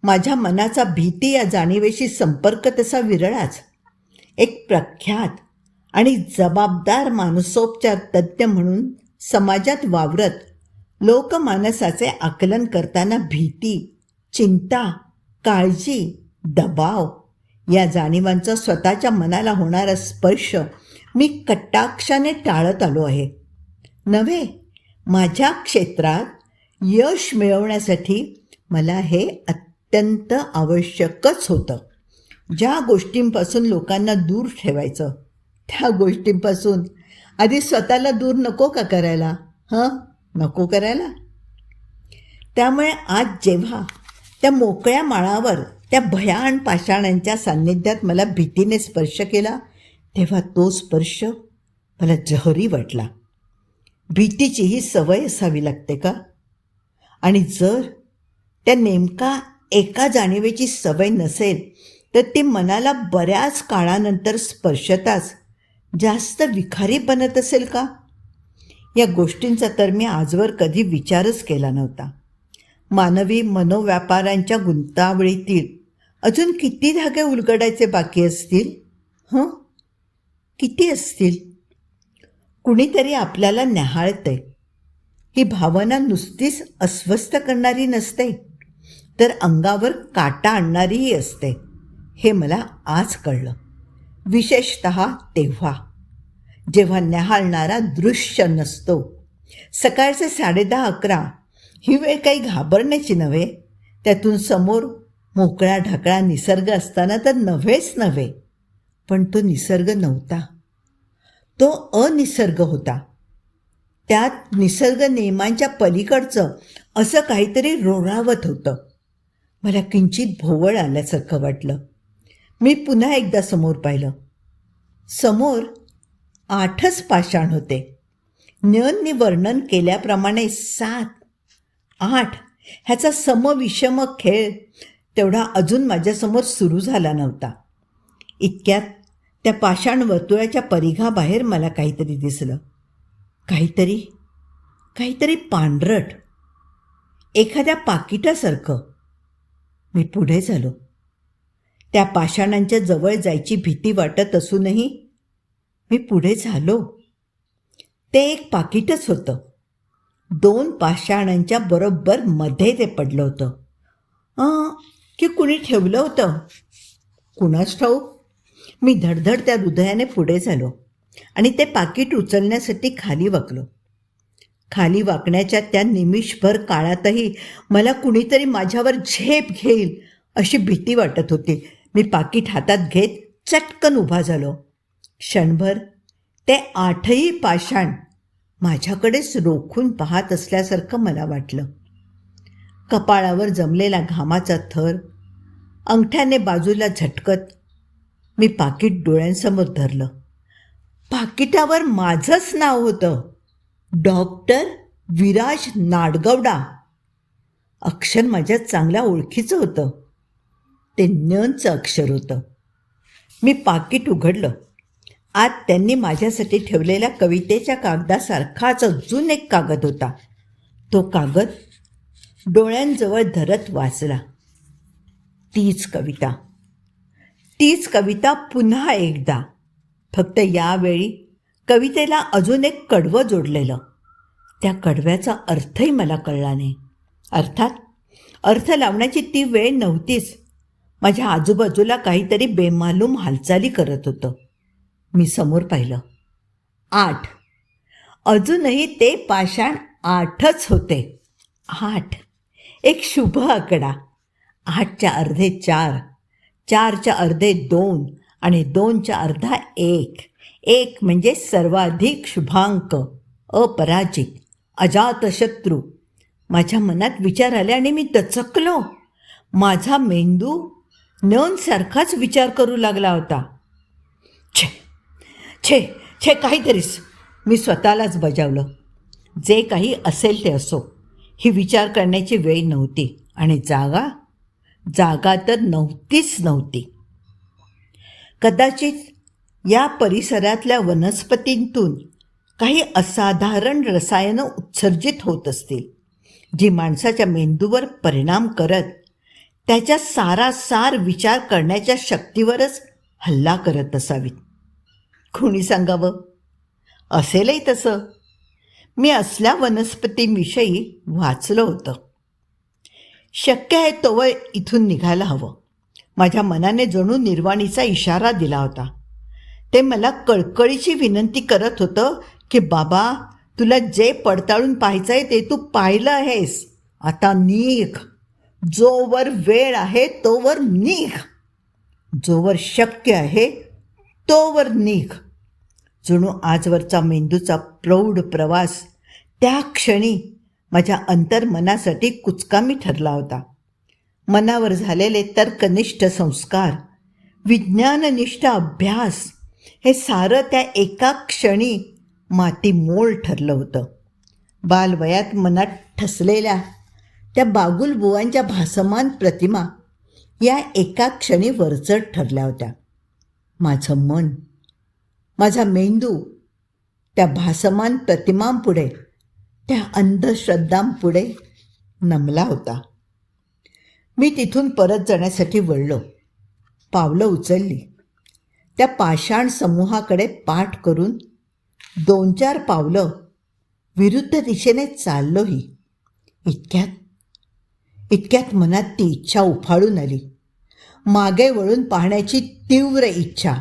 माझ्या मनाचा भीती या जाणीवेशी संपर्क तसा विरळाच. एक प्रख्यात आणि जबाबदार मानसोपचार तज्ज्ञ म्हणून समाजात वावरत लोकमानसाचे आकलन करताना भीती, चिंता, काळजी, दबाव या जाणीवांचा स्वतःच्या मनाला होणारा स्पर्श मी कटाक्षाने टाळत आलो आहे. नव्हे, माझ्या क्षेत्रात यश मिळवण्यासाठी मला हे अत्यंत आवश्यकच होतं. ज्या गोष्टींपासून लोकांना दूर ठेवायचं त्या गोष्टींपासून आधी स्वतःला दूर नको का करायला? नको करायला. त्यामुळे आज जेव्हा त्या मोकळ्या माळावर त्या भयान पाषाणांच्या सान्निध्यात मला भीतीने स्पर्श केला तेव्हा तो स्पर्श मला जहरी वाटला. भीतीचीही सवय असावी लागते का? आणि जर त्या नेमका एका जाणीवेची सवय नसेल तर ती मनाला बऱ्याच काळानंतर स्पर्शताच जास्त विखारी बनत असेल का? या गोष्टींचा तर मी आजवर कधी विचारच केला नव्हता. मानवी मनोव्यापारांच्या गुंतावळीतील अजून किती धागे उलगडायचे बाकी असतील? किती असतील? कुणीतरी आपल्याला न्याहाळतंय. ही भावना नुसतीच अस्वस्थ करणारी नसते, तर अंगावर काटा आणणारीही असते. हे मला आज कळलं, विशेषतः तेव्हा जेव्हा न्याहाळणारा दृश्य नसतो. सकाळचे 10:30-11 ही वेळ काही घाबरण्याची नव्हे. त्यातून समोर मोकळा ढाकळा निसर्ग असताना तर नव्हेच नव्हे, पण तो निसर्ग नव्हता, तो अनिसर्ग होता. त्यात निसर्ग नियमांच्या पलीकडचं असं काहीतरी रोरावत होतं. मला किंचित भोवळ आल्यासारखं वाटलं. मी पुन्हा एकदा समोर पाहिलं. समोर 8च पाषाण होते. न्यननी वर्णन केल्याप्रमाणे 7, 8 ह्याचा समविषम खेळ तेवढा अजून माझ्यासमोर सुरू झाला नव्हता. इतक्यात त्या पाषाण वर्तुळाच्या परिघाबाहेर मला काहीतरी दिसलं. काहीतरी पांढरट, एखाद्या पाकिटासारखं. मी पुढे झालो. त्या पाषाणांच्या जवळ जायची भीती वाटत असूनही मी पुढे झालो. ते एक पाकिटच होतं. 2 पाषाणांच्या बरोबर मध्ये ते पडलं होतं. की कुणी ठेवलं होतं, कुणाच ठाऊक. मी धडधड त्या हृदयाने पुढे झालो आणि ते पाकिट उचलण्यासाठी खाली वाकलो. खाली वाकण्याच्या त्या निमिषभर काळातही मला कुणीतरी माझ्यावर झेप घेईल अशी भीती वाटत होती. मी पाकिट हातात घेत चटकन उभा झालो. क्षणभर ते 8ही पाषाण माझ्याकडेच रोखून पाहत असल्यासारखं मला वाटलं. कपाळावर जमलेला घामाचा थर अंगठ्याने बाजूला झटकत मी पाकिट डोळ्यांसमोर धरलं. पाकिटावर माझंच नाव होतं, डॉक्टर विराज नाडगवडा. अक्षर माझ्या चांगल्या ओळखीचं होतं. ते न्यनचं अक्षर होतं. मी पाकिट उघडलं. आत त्यांनी माझ्यासाठी ठेवलेल्या कवितेच्या कागदासारखाच अजून एक कागद होता. तो कागद डोळ्यांजवळ धरत वाचला. तीच कविता पुन्हा एकदा. फक्त यावेळी कवितेला अजून एक कडवं जोडलेलं. त्या कडव्याचा अर्थही मला कळला नाही. अर्थात अर्थ लावण्याची ती वेळ नव्हतीच. माझ्या आजूबाजूला काहीतरी बेमालूम हालचाली करत होतं. मी समोर पाहिलं. 8. अजूनही ते पाषाण 8च होते. 8 एक शुभ आकडा. 8च्या अर्धे 4, 4च्या अर्धे 2 आणि 2च्या अर्धा 1. 1 म्हणजे सर्वाधिक शुभांक, अपराजित, अजातशत्रू. माझ्या मनात विचार आले आणि मी दचकलो. माझा मेंदू न्यनसारखाच विचार करू लागला होता. छे छे छे काहीतरीच, मी स्वतःलाच बजावलं. जे काही असेल ते असो, ही विचार करण्याची वेळ नव्हती. आणि जागा तर नव्हती. कदाचित या परिसरातल्या वनस्पतींतून काही असाधारण रसायनं उत्सर्जित होत असतील, जी माणसाच्या मेंदूवर परिणाम करत त्याच्या सारासार विचार करण्याच्या शक्तीवरच हल्ला करत असावीत. कोणी सांगावं? असेलही तसं. मी असल्या वनस्पतींविषयी वाचलं होतं. शक्य आहे तोवर इथून निघायला हवं. माझ्या मनाने जणू निर्वाणीचा इशारा दिला होता. ते मला कळकळीची विनंती करत होतं की बाबा, तुला जे पडताळून पाहायचं आहे ते तू पाहिलं आहेस, आता निघ. जोवर वेळ आहे तोवर निघ. जोवर शक्य आहे तोवर निघ. जणू आजवरचा मेंदूचा प्रौढ प्रवास त्या क्षणी माझ्या अंतर्मनासाठी कुचकामी ठरला होता. मनावर झालेले तर्कनिष्ठ संस्कार, विज्ञाननिष्ठ अभ्यास, हे सारं त्या एका क्षणी मातीमोल ठरलं होतं. बालवयात मनात ठसलेल्या त्या बागुलबुवांच्या भासमान प्रतिमा या एका क्षणी वरचढ ठरल्या होत्या. माझं मन, माझा मेंदू त्या भासमान प्रतिमांपुढे, त्या अंधश्रद्धांपुढे नमला होता. मी तिथून परत जाण्यासाठी वळलो. पावलं उचलली. त्या पाषाण समूहाकडे पाठ करून 2-4 पावलं विरुद्ध दिशेने चाललोही. इतक्यात मनात ती इच्छा उफाळून आली. मागे वळून पाहण्याची तीव्र इच्छा.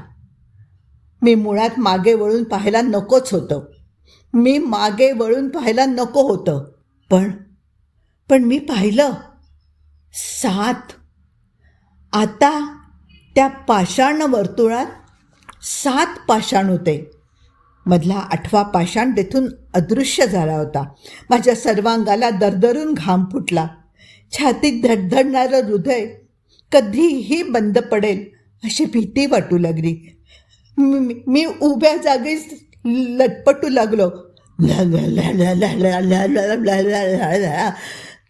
मी मुळात मागे वळून पाहायला नकोच होतं. मी मागे वळून पाहायला नको होतं. पण मी पाहिलं. 7. आता त्या पाषाण वर्तुळात 7 पाषाण होते. मधला 8वा पाषाण तेथून अदृश्य झाला होता. माझ्या सर्वांगाला दरदरून घाम फुटला. छातीत धडधडणारं हृदय कधीही बंद पडेल अशी भीती वाटू लागली. मी उभ्या जागीच लटपटू लागलो.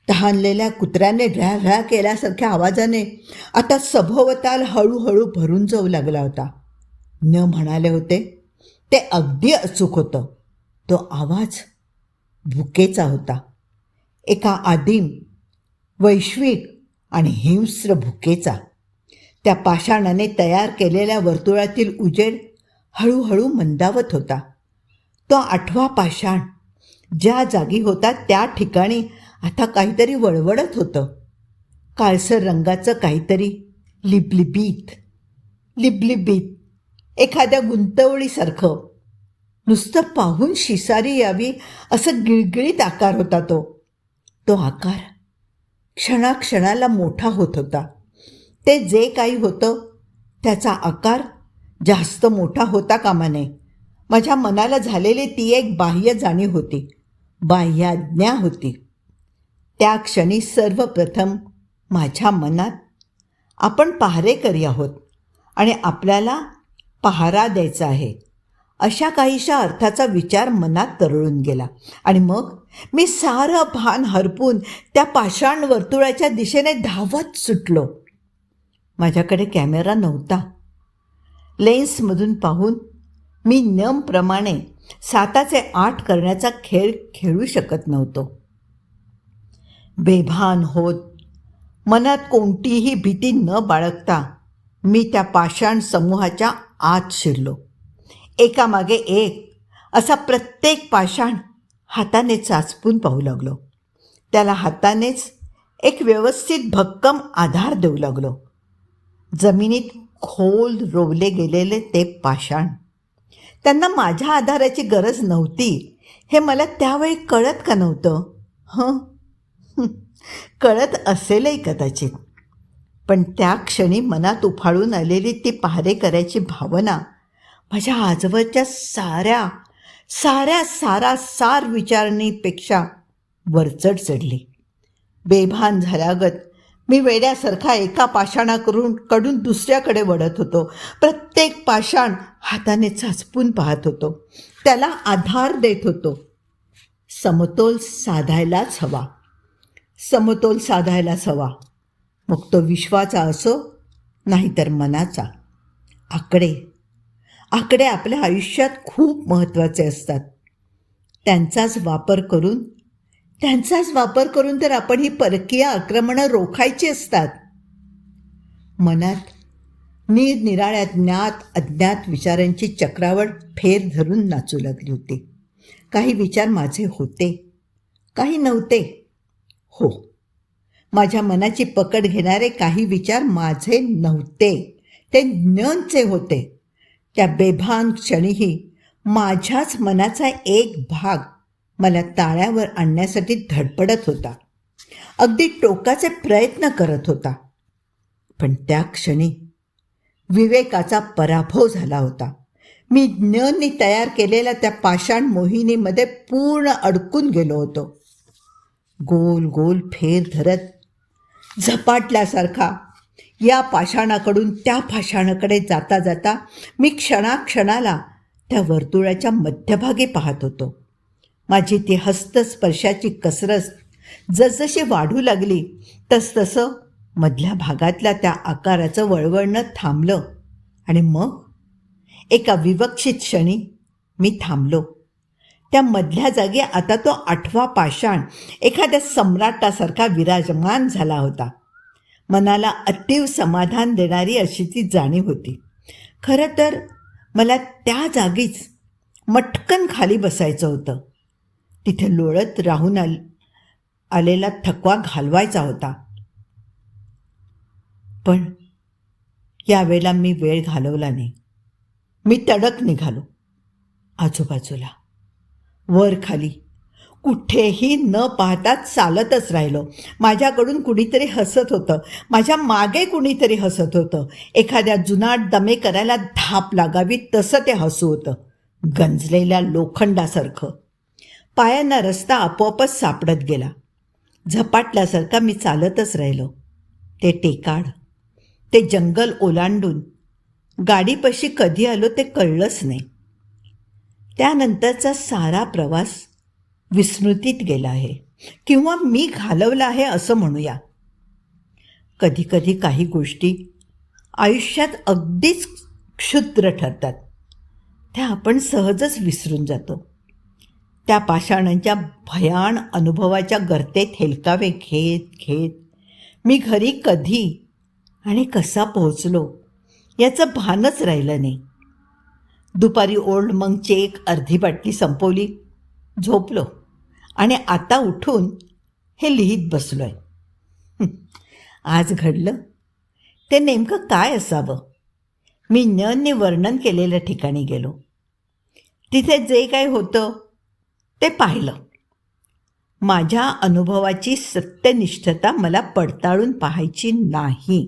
तहानलेल्या कुत्र्याने ढळढळ केल्यासारख्या आवाजाने आता सभोवताल हळूहळू भरून जाऊ लागला होता. न म्हणाले होते ते अगदी अचूक होतं. तो आवाज भुकेचा होता. एका आदिम, वैश्विक आणि हिंस्र भुकेचा. त्या पाषाणाने तयार केलेल्या वर्तुळातील उजेड हळूहळू मंदावत होता. तो 8वा पाषाण ज्या जागी होता त्या ठिकाणी आता काहीतरी वळवळत होतं. काळसर रंगाचं काहीतरी लिबलिबीत एखाद्या गुंतवळीसारखं. नुसतं पाहून शिसारी यावी असं गिळगिळीत आकार होता तो. तो आकार क्षणाक्षणाला मोठा होत होता. ते जे काही होतं त्याचा आकार जास्त मोठा होता कामा नये. माझ्या मनाला झालेली ती एक बाह्य जाणीव होती, बाह्याज्ञा होती. त्या क्षणी सर्वप्रथम माझ्या मनात आपण पहारेकरी आहोत आणि आपल्याला पहारा द्यायचा आहे अशा काहीशा अर्थाचा विचार मनात तरळून गेला. आणि मग मी सारं भान हरपून त्या पाषाण वर्तुळाच्या दिशेने धावत सुटलो. माझ्याकडे कॅमेरा नव्हता. लेन्समधून पाहून मी नियमप्रमाणे 7चे 8 करण्याचा खेळ खेळू शकत नव्हतो. बेभान होत, मनात कोणतीही भीती न बाळगता मी त्या पाषाण समूहाच्या आत शिरलो. एकामागे एक असा प्रत्येक पाषाण हाताने चाचपून पाहू लागलो. त्याला हातानेच एक व्यवस्थित भक्कम आधार देऊ लागलो. जमिनीत खोल रोवले गेलेले ते पाषाण, त्यांना माझ्या आधाराची गरज नव्हती हे मला त्यावेळी कळत का नव्हतं? कळत असेलही कदाचित. पण त्या क्षणी मनात उफाळून आलेली ती पहारेकऱ्याची भावना माझ्या आजवरच्या सारासार विचारणीपेक्षा वरचढ चढली. बेभान झाल्यागत मी वेड्यासारखा एका पाषाणाकडून दुसऱ्याकडे वळत होतो. प्रत्येक पाषाण हाताने चाचपून पाहत होतो. त्याला आधार देत होतो. समतोल साधायलाच हवा. मग तो विश्वाचा असो नाहीतर मनाचा. आकडे आपल्या आयुष्यात खूप महत्त्वाचे असतात. त्यांचाच वापर करून तर आपण ही परकीय आक्रमणं रोखायची असतात. मनात निरनिराळ्या ज्ञात अज्ञात विचारांची चक्रावळ फेर धरून नाचू लागली होती. काही विचार माझे होते, काही नव्हते. हो, माझ्या मनाची पकड घेणारे काही विचार माझे नव्हते, ते ज्ञानचे होते. त्या बेभान क्षणीही माझ्याच मनाचा एक भाग मला ताळ्यावर आणण्यासाठी धडपडत होता, अगदी टोकाचे प्रयत्न करत होता. पण त्या क्षणी विवेकाचा पराभव झाला होता. मी ज्ञाननी तयार केलेल्या त्या पाषाण मोहिनीमध्ये पूर्ण अडकून गेलो होतो. गोल गोल फेर धरत झपाटल्यासारखा या पाषाणाकडून त्या पाषाणाकडे जाता जाता मी क्षणाक्षणाला त्या वर्तुळाच्या मध्यभागी पाहत होतो. माझी ती हस्तस्पर्शाची कसरत जसजशी वाढू लागली तसतसं मधल्या भागातल्या त्या आकाराचं वळवळणं थांबलं. आणि मग एका विवक्षित क्षणी मी थांबलो. त्या मधल्या जागी आता तो 8वा पाषाण एखाद्या सम्राटासारखा विराजमान झाला होता. मनाला अतीव समाधान देणारी अशी ती जाणीव होती. खरं तर मला त्या जागीच मटकन खाली बसायचं होतं. तिथे लोळत राहून आलेला थकवा घालवायचा होता. पण यावेळेला मी वेळ घालवला नाही. मी तडक निघालो. आजूबाजूला वर खाली कुठेही न पाहता चालतच राहिलो. माझ्याकडून कुणीतरी हसत होतं. माझ्या मागे कुणीतरी हसत होतं. एखाद्या जुनाट दमे करायला धाप लागावी तसं ते हसू होतं, गंजलेल्या लोखंडासारखं. पायांना रस्ता आपोआपच सापडत गेला. झपाटल्यासारखा मी चालतच राहिलो. ते टेकाड, ते जंगल ओलांडून गाडीपाशी कधी आलो ते कळलंच नाही. त्यानंतरचा सारा प्रवास विस्मृतीत गेला आहे, किंवा मी घालवला आहे असं म्हणूया. कधीकधी काही गोष्टी आयुष्यात अगदीच क्षुद्र ठरतात. त्या आपण सहजच विसरून जातो. त्या पाषाणांच्या भयान अनुभवाच्या गर्तेत हेलकावे घेत घेत मी घरी कधी आणि कसा पोहोचलो याचं भानच राहिलं नाही. दुपारी ओल्ड मंकची एक अर्धी बाटली संपवली, झोपलो आणि आता उठून हे लिहित बसलो आहे. आज घडलं ते नेमकं काय असावं? मी न्यनने वर्णन केलेल्या ठिकाणी गेलो. तिथे जे काय होतं ते पाहिलं. माझ्या अनुभवाची सत्यनिष्ठता मला पडताळून पाहायची नाही.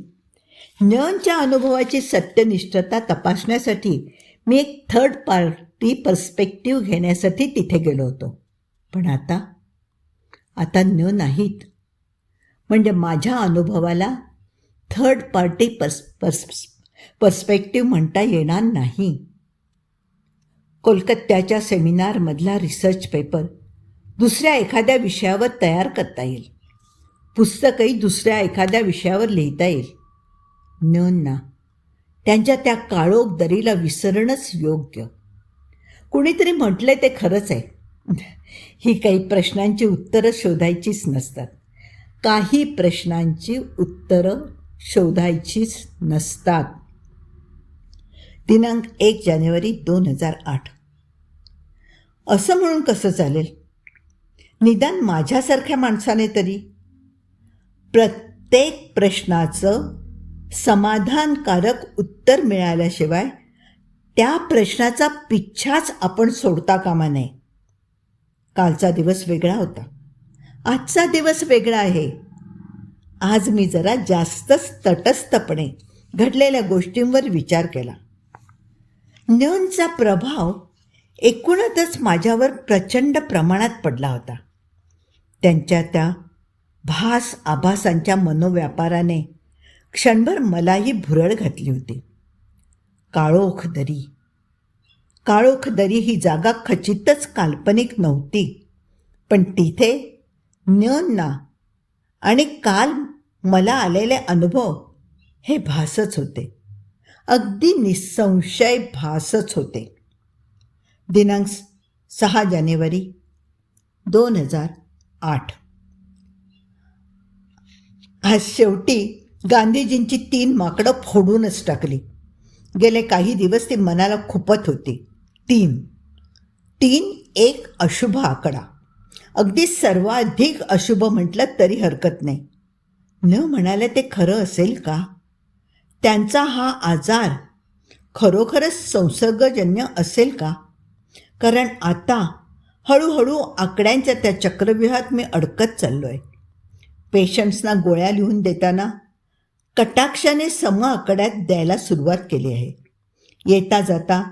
न्यनच्या अनुभवाची सत्यनिष्ठता तपासण्यासाठी मी एक थर्ड पार्टी पर्स्पेक्टिव्ह घेण्यासाठी तिथे गेलो होतो. पण आता न्य नाहीत. म्हणजे माझ्या अनुभवाला थर्ड पार्टी पर्स्पेक्टिव्ह म्हणता येणार नाही. कोलकात्याच्या सेमिनारमधला रिसर्च पेपर दुसऱ्या एखाद्या विषयावर तयार करता येईल. पुस्तकही दुसऱ्या एखाद्या विषयावर लिहिता येईल. न्यनना त्यांच्या त्या काळोख दरीला विसरणंच योग्य. कुणीतरी म्हटले ते खरंच आहे. ही काही प्रश्नांची उत्तरं शोधायचीच नसतात. काही प्रश्नांची उत्तरं शोधायचीच नसतात. दिनांक 1 जानेवारी 2008. असं म्हणून कसं चालेल? निदान माझ्यासारख्या माणसाने तरी प्रत्येक प्रश्नाचं समाधानकारक उत्तर मिळाल्याशिवाय त्या प्रश्नाचा पिच्छाच आपण सोडता कामा नये. कालचा दिवस वेगळा होता, आजचा दिवस वेगळा आहे. आज मी जरा जास्तच तटस्थपणे घडलेल्या गोष्टींवर विचार केला. न्यनचा प्रभाव एकूणच माझ्यावर प्रचंड प्रमाणात पडला होता. त्यांच्या त्या आभासांच्या मनोव्यापाराने क्षणभर मलाही भुरळ घातली होती. काळोख दरी ही जागा खचितच काल्पनिक नव्हती. पण तिथे न्यनना आणि काल मला आलेले अनुभव हे भासच होते. अगदी निसंशय भासच होते. दिनांक 6 जानेवारी 2008. आज शेवटी गांधीजींची 3 माकडं फोडूनच टाकली. गेले काही दिवस ती मनाला खुपत होती. 3 एक अशुभ आकडा. अगदी सर्वाधिक अशुभ म्हटलं तरी हरकत नाही. न म्हणाले ते खरं असेल का? त्यांचा हा आजार खरोखरच संसर्गजन्य असेल का? कारण आता हळूहळू आकड्यांच्या त्या चक्रव्यूहात मी अडकत चाललो आहे. पेशंट्सना गोळ्या लिहून देताना कटाक्षाने सम आकड्यात द्यायला सुरुवात केली आहे. येता जाता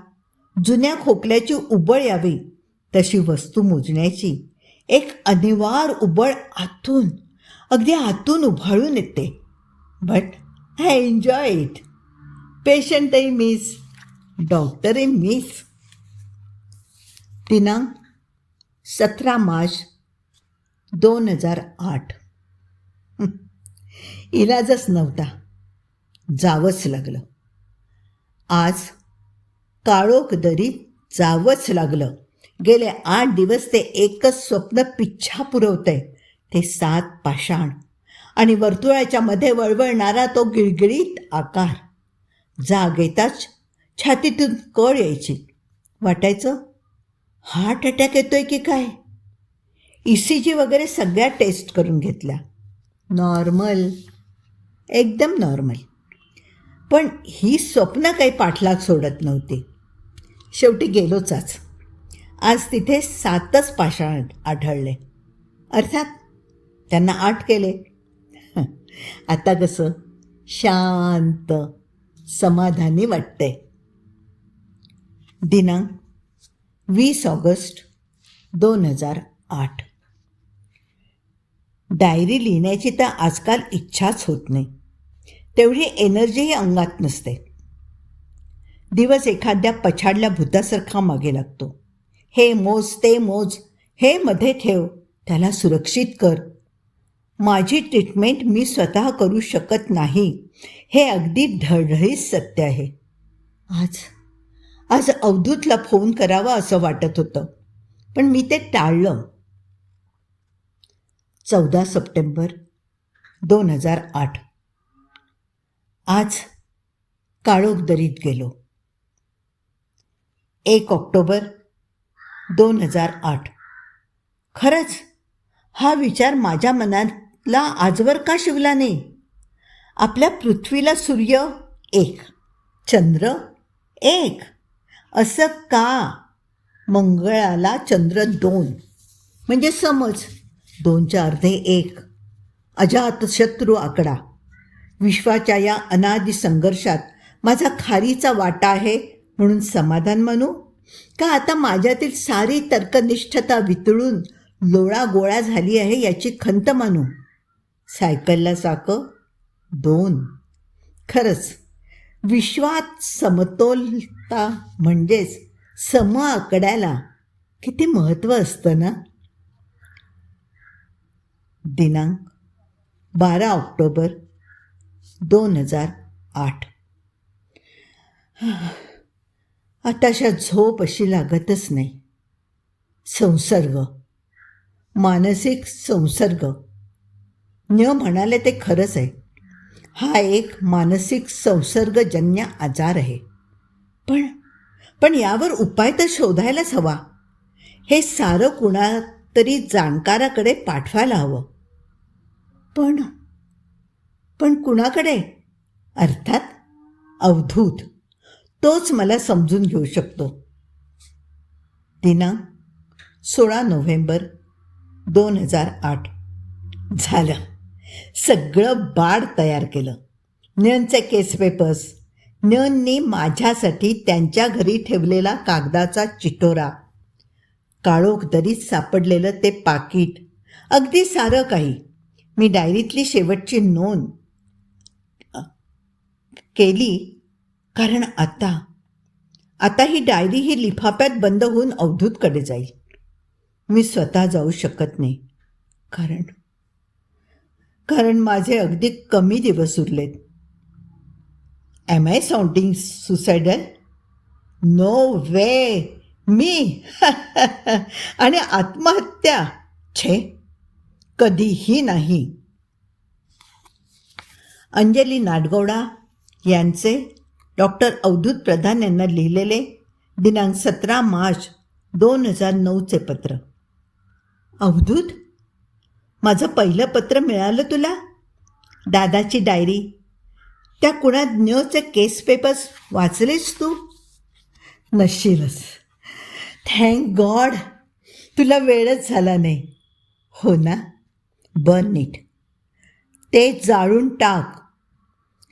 जुन्या खोकल्याची उबळ यावी तशी वस्तू मोजण्याची एक अनिवार्य उबळ अगदी आतून उभाळून येते. But I enjoy it. पेशंटही मिस, डॉक्टरही मिस. दिनांक 17 मार्च 2008. इलाजच नव्हता, जावंच लागलं. आज काळोख दरीत जावंच लागलं. गेले 8 दिवस ते एकच स्वप्न पिच्छा पुरवतंय. ते 7 पाषाण आणि वर्तुळाच्या मध्ये वळवळणारा तो गिळगिळीत आकार. जाग येताच छातीतून कळ यायची. वाटायचं हार्ट अटॅक येतोय की काय? ECG वगैरे सगळ्या टेस्ट करून घेतल्या. नॉर्मल, एकदम नॉर्मल. पण ही स्वप्न काही पाठलाग सोडत नव्हती. शेवटी गेलोच आज. आज तिथे 7च पाषाण आढळले. अर्थात त्यांना 8 केले. आता कसं शांत, समाधानी वाटतंय. दिनांक 20 ऑगस्ट 2008. डायरी लिहिण्याची तर आजकाल इच्छाच होत नाही. तेवढी एनर्जीही अंगात नसते. दिवस एखाद्या पछाडल्या भूतासारखा मागे लागतो. हे मोज, ते मोज, हे मध्ये ठेव, त्याला सुरक्षित कर. माझी ट्रीटमेंट मी स्वतः करू शकत नाही, हे अगदी ढळढळीत सत्य आहे. आज अवधूतला फोन करावा असं वाटत होतं, पण मी ते टाळलं. 14 सप्टेंबर 2008. आज काळोख गेलो. 1 ऑक्टोबर 2008. खरंच हा विचार माझ्या मनातला आजवर का शिवला नाही? आपल्या पृथ्वीला सूर्य 1, चंद्र 1, असं का? मंगळाला चंद्र 2, म्हणजे समज 2च्या अर्धे 1. अजातशत्रू आकडा. विश्वाच्या या अनादि संघर्षात माझा खारीचा वाटा आहे म्हणून समाधान मानू, का आता माझ्यातील सारी तर्कनिष्ठता वितळून लोळागोळा झाली आहे याची खंत मानू? सायकलला चाकं 2. खरंच विश्वात समतोलता म्हणजेच सम आकड्याला किती महत्त्व असतं ना. दिनांक 12 ऑक्टोबर 2008. आताशा झोप अशी लागतच नाही. संसर्ग, मानसिक संसर्ग. म्हणाले ते खरंच आहे. हा एक मानसिक संसर्गजन्य आजार आहे. पण यावर उपाय तर शोधायलाच हवा. हे सारं कुणातरी जाणकाराकडे पाठवायला हवं. पण कुणाकडे? अर्थात अवधूत. तोच मला समजून घेऊ शकतो. दिनांक 16 नोव्हेंबर 2008. झालं. सगळं बाळ तयार केलं. न्यनचे केस पेपर्स, न्यननी माझ्यासाठी त्यांच्या घरी ठेवलेला कागदाचा चिटोरा, काळोखदरीत सापडलेलं ते पाकीट, अगदी सारं काही. मी डायरीतली शेवटची नोंद केली, कारण आता ही डायरी ही लिफाफ्यात बंद होऊन अवधूतकडे जाईल. मी स्वतः जाऊ शकत नाही, कारण माझे अगदी कमी दिवस उरलेत. Am I sounding suicidal? No way. मी आणि आत्महत्या? छे, कधीही नाही. अंजली नाडगौडा यांचे डॉक्टर अवधूत प्रधान यांना लिहिलेले दिनांक 17 मार्च 2009चे पत्र. अवधूत, माझं पहिलं पत्र मिळालं तुला? दादाची डायरी, त्या कुणा न्यूचे केस पेपर्स वाचलेस तू? नशीलच. Thank God. तुला वेळच झाला नाही. हो ना? Burn it. ते जाळून टाक.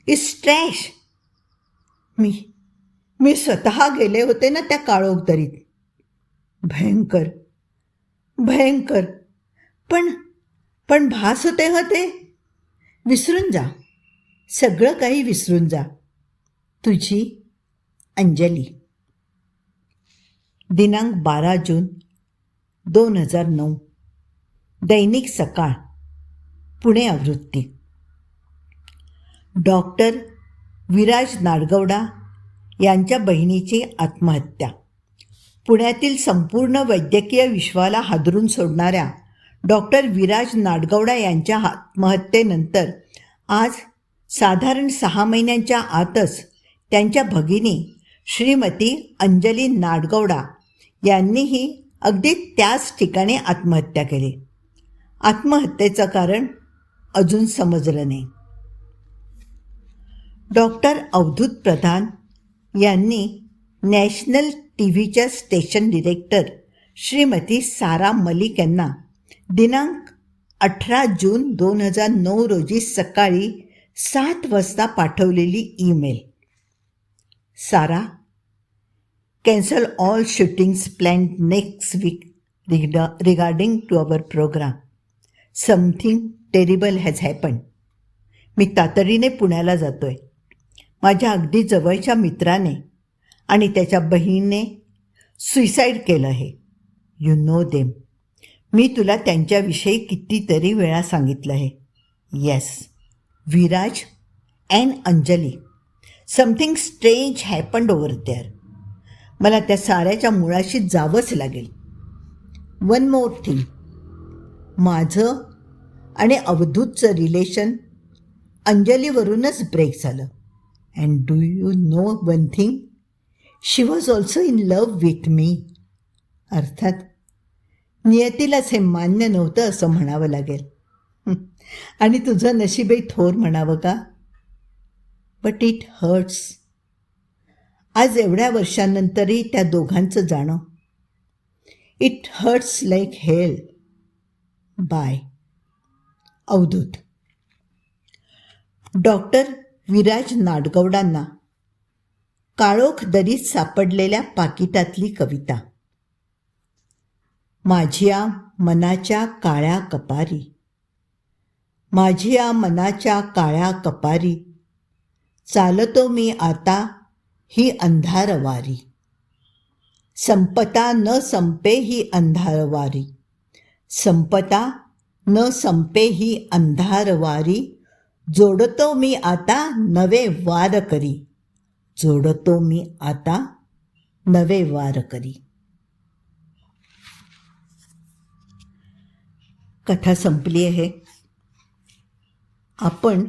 It's trash. मी स्वतः गेले होते ना त्या काळोखदरीत. भयंकर भयंकर. पण भास होते हो ते. विसरून जा, सगळं काही विसरून जा. तुझी अंजली. दिनांक 12 जून 2009. दैनिक सकाळ, पुणे आवृत्ती. डॉक्टर विराज नाडगौडा यांच्या बहिणीची आत्महत्या. पुण्यातील संपूर्ण वैद्यकीय विश्वाला हादरून सोडणाऱ्या डॉक्टर विराज नाडगौडा यांच्या आत्महत्येनंतर आज साधारण 6 महिन्यांच्या आतच त्यांच्या भगिनी श्रीमती अंजली नाडगौडा यांनीही अगदी त्याच ठिकाणी आत्महत्या केली. आत्महत्येचं कारण अजून समजलं नाही. डॉक्टर अवधूत प्रधान यांनी नॅशनल टी व्हीच्या स्टेशन डिरेक्टर श्रीमती सारा मलिक यांना दिनांक 18 जून 2009 रोजी सकाळी 7 वाजता पाठवलेली email. Sara, cancel all shootings planned next week regarding to our program. Something terrible has happened. मी तातडीने पुण्याला जातोय. माझ्या अगदी जवळच्या मित्राने आणि त्याच्या बहिणीने सुसाईड केलं आहे. You know them. मी तुला त्यांच्याविषयी कितीतरी वेळा सांगितलं आहे. Yes, Viraj and Anjali. Something strange happened over there. मला त्या साऱ्याच्या मुळाशी जावंच लागेल. One more thing. माझं आणि अवधूतचं रिलेशन अंजलीवरूनच ब्रेक झालं. And do you know one thing? She was also in love with me. अर्थात नियतीलाच हे मान्य नव्हतं असं म्हणावं लागेल. आणि तुझं नशीबही थोर म्हणावं का? But it hurts. आज एवढ्या वर्षांनंतरही त्या दोघांचं जाणं. It hurts like hell. Bye, Avadhoot. Doctor Viraj नाडगौडांना काळोख दरीत सापडलेल्या पाकिटातली कविता. माझ्या मनाच्या काळ्या कपारी, माझ्या मनाच्या काळ्या कपारी, चालतो मी आता ही अंधारवारी. संपता न संपे ही अंधारवारी, संपता न संपे ही अंधारवारी. जोडतो मी आता नवे वार करी, जोडतो मी आता नवे वार करी. कथा संपली आहे. आपण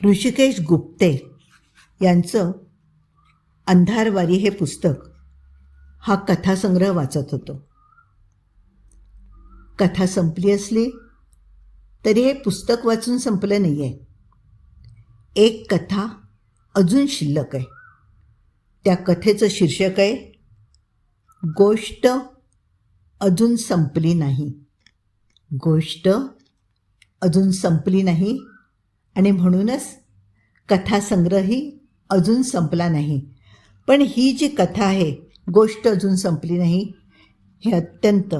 ऋषिकेश गुप्ते यांचं अंधारवारी हे पुस्तक, हा कथासंग्रह वाचत होतो. कथा संपली असली तरी हे पुस्तक वाचून संपलं नाही आहे. एक कथा अजून शिल्लक आहे. त्या कथेचं शीर्षक आहे गोष्ट अजून संपली नाही. गोष्ट अजून संपली नाही आणि म्हणूनच कथासंग्रहही अजून संपला नाही. पण ही जी कथा आहे, गोष्ट अजून संपली नाही, हे अत्यंत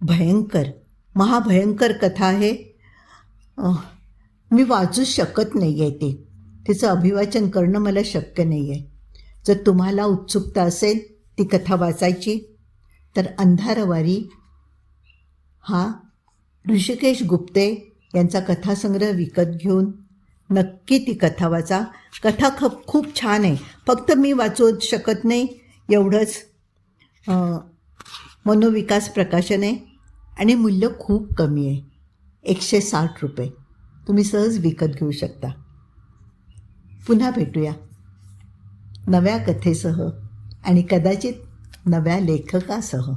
भयंकर, महाभयंकर कथा आहे. मी वाचू शकत नाही आहे. तिचं अभिवाचन करणं मला शक्य नाही आहे. जर तुम्हाला उत्सुकता असेल ती कथा वाचायची तर अंधारवारी हा ऋषिकेश गुप्ते यांचा कथासंग्रह विकत घेऊन नक्की ती कथा वाचा. कथा खूप छान आहे. फक्त मी वाचू शकत नाही एवढंच. मनोविकास प्रकाशन आहे आणि मूल्य खूप कमी आहे. 160 रुपये. तुम्ही सहज विकत घेऊ शकता. पुन्हा भेटूया नव्या कथेसह आणि कदाचित नव्या लेखकासह.